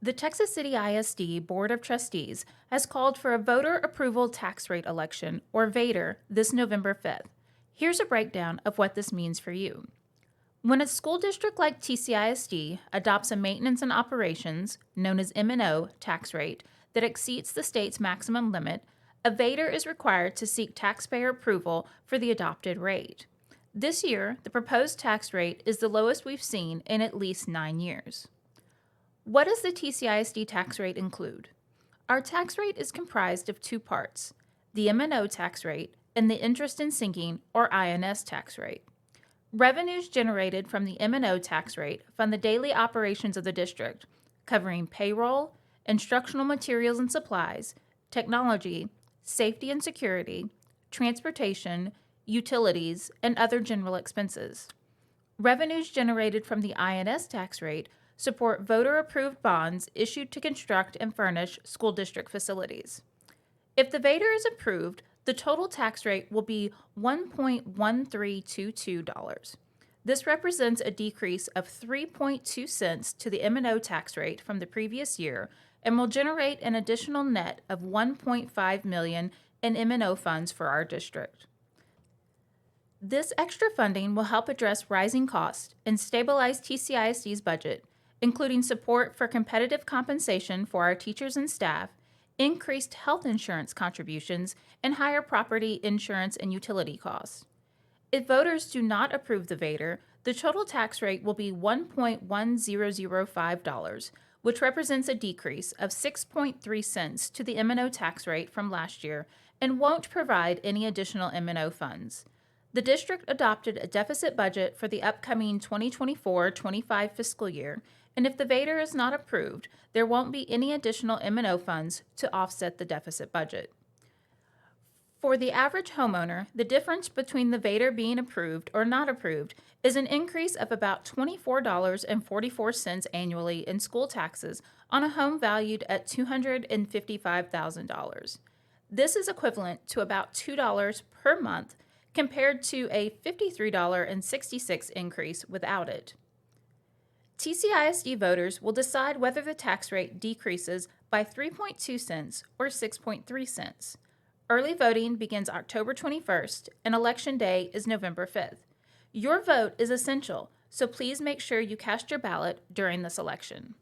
The Texas City ISD Board of Trustees has called for a voter approval tax rate election, or VATRE, this November 5th. Here's a breakdown of what this means for you. When a school district like TCISD adopts a maintenance and operations, known as M&O, tax rate that exceeds the state's maximum limit, a VATRE is required to seek taxpayer approval for the adopted rate. This year, the proposed tax rate is the lowest we've seen in at least 9 years. What does the TCISD tax rate include? Our tax rate is comprised of two parts, the M&O tax rate and the interest in sinking, or INS tax rate. Revenues generated from the M&O tax rate fund the daily operations of the district, covering payroll, instructional materials and supplies, technology, safety and security, transportation, utilities, and other general expenses. Revenues generated from the INS tax rate support voter-approved bonds issued to construct and furnish school district facilities. If the VATRE is approved, the total tax rate will be $1.1322. This represents a decrease of 3.2 cents to the M&O tax rate from the previous year and will generate an additional net of $1.5 million in M&O funds for our district. This extra funding will help address rising costs and stabilize TCISD's budget, including support for competitive compensation for our teachers and staff, increased health insurance contributions, and higher property insurance and utility costs. If voters do not approve the VATRE, the total tax rate will be $1.1005, which represents a decrease of 6.3 cents to the M&O tax rate from last year and won't provide any additional M&O funds. The district adopted a deficit budget for the upcoming 2024-25 fiscal year, and if the VATRE is not approved, there won't be any additional M&O funds to offset the deficit budget. For the average homeowner, the difference between the VATRE being approved or not approved is an increase of about $24.44 annually in school taxes on a home valued at $255,000. This is equivalent to about $2 per month compared to a $53.66 increase without it. TCISD voters will decide whether the tax rate decreases by 3.2 cents or 6.3 cents. Early voting begins October 21st, and Election Day is November 5th. Your vote is essential, so please make sure you cast your ballot during this election.